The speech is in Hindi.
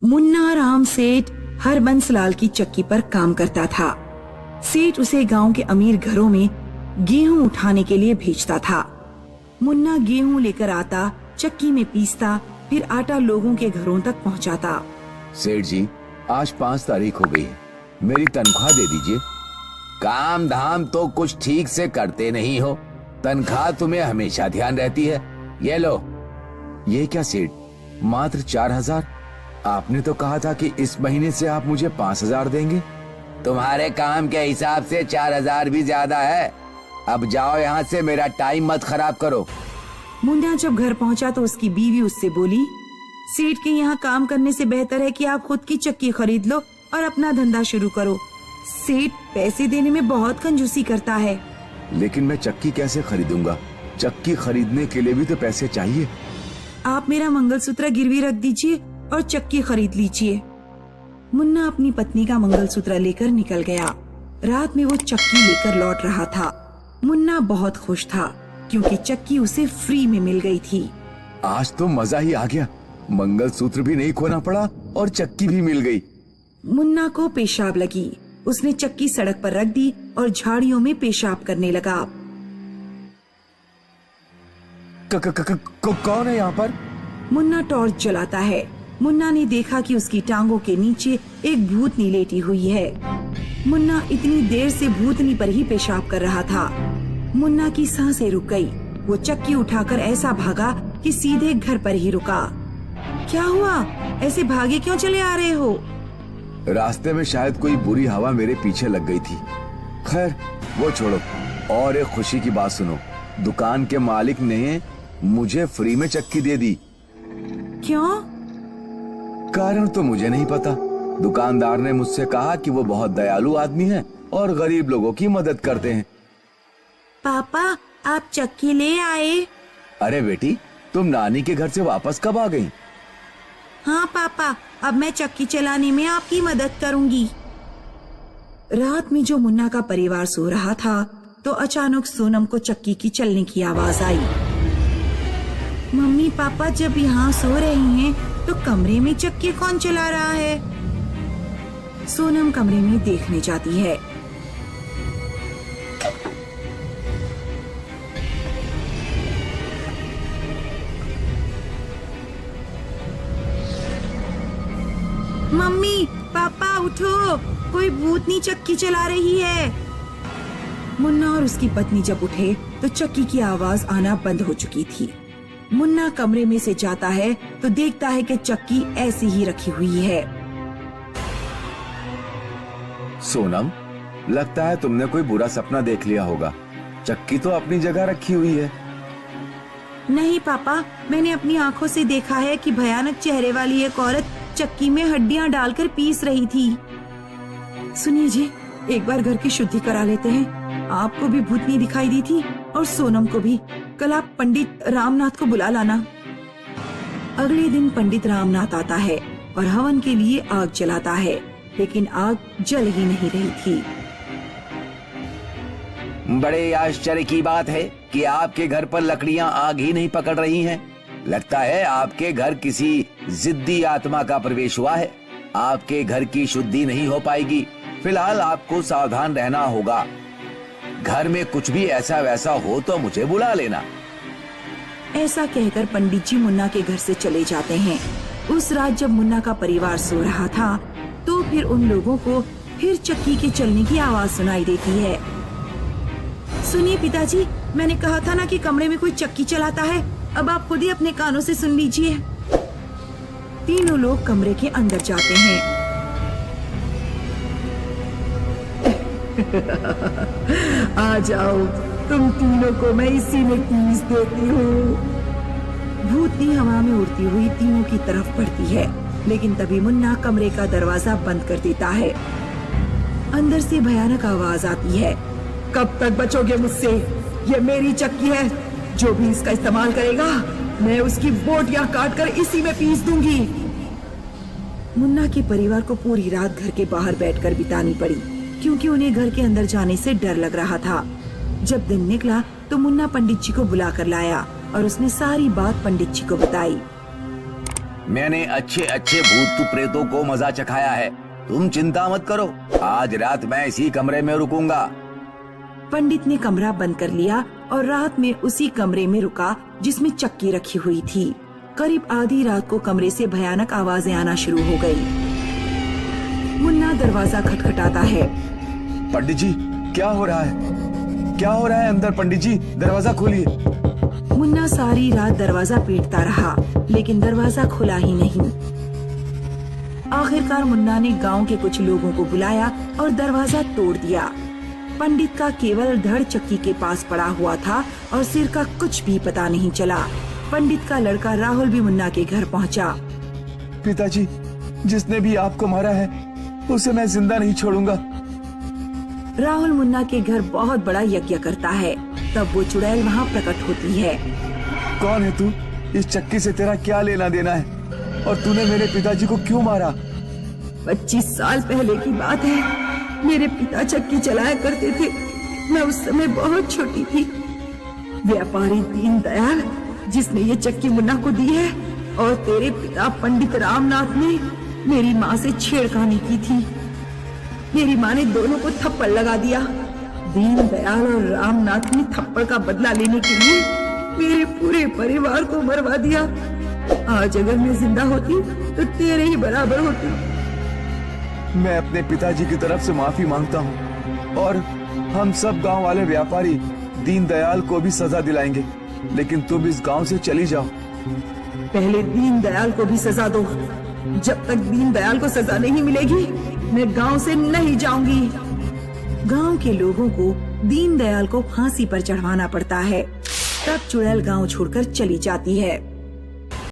मुन्ना राम सेठ हरबंस लाल की चक्की पर काम करता था। सेठ उसे गांव के अमीर घरों में गेहूं उठाने के लिए भेजता था। मुन्ना गेहूं लेकर आता, चक्की में पीसता, फिर आटा लोगों के घरों तक पहुंचाता। सेठ जी, आज 5 तारीख हो गई है, मेरी तनख्वाह दे दीजिए। काम धाम तो कुछ ठीक से करते नहीं हो, तनख्वाह तुम्हें हमेशा ध्यान रहती है। ये लो। ये क्या सेठ, मात्र 4,000? आपने तो कहा था कि इस महीने से आप मुझे 5,000 देंगे। तुम्हारे काम के हिसाब से 4,000 भी ज्यादा है। अब जाओ यहाँ से, मेरा टाइम मत खराब करो। मुन्ना जब घर पहुंचा तो उसकी बीवी उससे बोली, सेठ के यहाँ काम करने से बेहतर है कि आप खुद की चक्की खरीद लो और अपना धंधा शुरू करो। सेठ पैसे देने में बहुत कंजूसी करता है। लेकिन मैं चक्की कैसे खरीदूंगा? चक्की खरीदने के लिए भी तो पैसे चाहिए। आप मेरा मंगलसूत्र गिरवी रख दीजिए और चक्की खरीद लीजिए। मुन्ना अपनी पत्नी का मंगलसूत्र लेकर निकल गया। रात में वो चक्की लेकर लौट रहा था। मुन्ना बहुत खुश था क्योंकि चक्की उसे फ्री में मिल गई थी। आज तो मजा ही आ गया, मंगलसूत्र भी नहीं खोना पड़ा और चक्की भी मिल गई। मुन्ना को पेशाब लगी। उसने चक्की सड़क पर रख दी और झाड़ियों में पेशाब करने लगा। कौन है यहाँ पर? मुन्ना टॉर्च जलाता है। मुन्ना ने देखा कि उसकी टांगों के नीचे एक भूतनी लेटी हुई है। मुन्ना इतनी देर से भूतनी पर ही पेशाब कर रहा था। मुन्ना की सांसें रुक गई। वो चक्की उठाकर ऐसा भागा कि सीधे घर पर ही रुका। क्या हुआ? ऐसे भागे क्यों चले आ रहे हो? रास्ते में शायद कोई बुरी हवा मेरे पीछे लग गई थी। खैर वो छोड़ो, और एक खुशी की बात सुनो। दुकान के मालिक ने मुझे फ्री में चक्की दे दी। क्यों? कारण तो मुझे नहीं पता। दुकानदार ने मुझसे कहा कि वो बहुत दयालु आदमी है और गरीब लोगों की मदद करते हैं। पापा, आप चक्की ले आए? अरे बेटी, तुम नानी के घर से वापस कब आ गई? हाँ पापा, अब मैं चक्की चलाने में आपकी मदद करूंगी। रात में जो मुन्ना का परिवार सो रहा था तो अचानक सोनम को चक्की की चलने की आवाज आई। मम्मी पापा जब यहाँ सो रही हैं तो कमरे में चक्की कौन चला रहा है? सोनम कमरे में देखने जाती है। मम्मी पापा उठो, कोई भूतनी चक्की चला रही है। मुन्ना और उसकी पत्नी जब उठे तो चक्की की आवाज आना बंद हो चुकी थी। मुन्ना कमरे में से जाता है तो देखता है कि चक्की ऐसी ही रखी हुई है। सोनम, लगता है तुमने कोई बुरा सपना देख लिया होगा। चक्की तो अपनी जगह रखी हुई है। नहीं पापा, मैंने अपनी आंखों से देखा है कि भयानक चेहरे वाली एक औरत चक्की में हड्डियां डालकर पीस रही थी। सुनिए जी, एक बार घर की शुद्धि करा लेते हैं। आपको भी भूतनी दिखाई दी थी और सोनम को भी। कल आप पंडित रामनाथ को बुला लाना। अगले दिन पंडित रामनाथ आता है और हवन के लिए आग जलाता है, लेकिन आग जल ही नहीं रही थी। बड़े आश्चर्य की बात है कि आपके घर पर लकड़ियां आग ही नहीं पकड़ रही हैं। लगता है आपके घर किसी जिद्दी आत्मा का प्रवेश हुआ है। आपके घर की शुद्धि नहीं हो पाएगी। फिलहाल आपको सावधान रहना होगा। घर में कुछ भी ऐसा वैसा हो तो मुझे बुला लेना। ऐसा कहकर पंडित जी मुन्ना के घर से चले जाते हैं। उस रात जब मुन्ना का परिवार सो रहा था तो फिर उन लोगों को फिर चक्की के चलने की आवाज सुनाई देती है। सुनिए पिताजी, मैंने कहा था ना कि कमरे में कोई चक्की चलाता है। अब आप खुद ही अपने कानों से सुन लीजिए। तीनों लोग कमरे के अंदर जाते हैं। आ जाओ, तुम तीनों को मैं इसी में पीस देती हूँ। भूतनी हवा में उड़ती हुई तीनों की तरफ बढ़ती है, लेकिन तभी मुन्ना कमरे का दरवाजा बंद कर देता है। अंदर से भयानक आवाज आती है, कब तक बचोगे मुझसे? ये मेरी चक्की है। जो भी इसका इस्तेमाल करेगा मैं उसकी बोटियां काटकर इसी में पीस दूंगी। मुन्ना के परिवार को पूरी रात घर के बाहर बैठकर बितानी पड़ी, क्योंकि उन्हें घर के अंदर जाने से डर लग रहा था। जब दिन निकला तो मुन्ना पंडित जी को बुला कर लाया और उसने सारी बात पंडित जी को बताई। मैंने अच्छे अच्छे भूत प्रेतों को मजा चखाया है। तुम चिंता मत करो, आज रात मैं इसी कमरे में रुकूंगा। पंडित ने कमरा बंद कर लिया और रात में उसी कमरे में रुका जिसमें चक्की रखी हुई थी। करीब आधी रात को कमरे से भयानक आवाजें आना शुरू हो गई। मुन्ना दरवाजा खटखटाता है। पंडित जी, क्या हो रहा है? क्या हो रहा है अंदर? पंडित जी, दरवाजा खोलिए। मुन्ना सारी रात दरवाजा पीटता रहा, लेकिन दरवाजा खुला ही नहीं। आखिरकार मुन्ना ने गांव के कुछ लोगों को बुलाया और दरवाजा तोड़ दिया। पंडित का केवल धड़ चक्की के पास पड़ा हुआ था और सिर का कुछ भी पता नहीं चला। पंडित का लड़का राहुल भी मुन्ना के घर पहुंचा। पिताजी, जिसने भी आपको मारा है उसे मैं जिंदा नहीं छोड़ूंगा। राहुल मुन्ना के घर बहुत बड़ा यज्ञ करता है। तब वो चुड़ैल वहाँ प्रकट होती है। कौन है तू? इस चक्की से तेरा क्या लेना देना है? और तूने मेरे पिताजी को क्यों मारा? 25 साल पहले की बात है। मेरे पिता चक्की चलाया करते थे। मैं उस समय बहुत छोटी थी। व्यापारी दीनदयाल, जिसने ये चक्की मुन्ना को दी है, और तेरे पिता पंडित रामनाथ ने मेरी माँ से छेड़खानी की थी। मेरी माँ ने दोनों को थप्पड़ लगा दिया। दीनदयाल और रामनाथ ने थप्पड़ का बदला लेने के लिए मेरे पूरे परिवार को मरवा दिया। आज अगर मैं जिंदा होती तो तेरे ही बराबर होती। मैं अपने पिताजी की तरफ से माफी मांगता हूँ और हम सब गांव वाले व्यापारी दीनदयाल को भी सजा दिलाएंगे, लेकिन तुम इस गांव से चली जाओ। पहले दीनदयाल को भी सजा दो। जब तक दीनदयाल को सजा नहीं मिलेगी मैं गांव से नहीं जाऊंगी। गांव के लोगों को दीनदयाल को फांसी पर चढ़वाना पड़ता है। तब चुड़ैल गांव छोड़कर चली जाती है।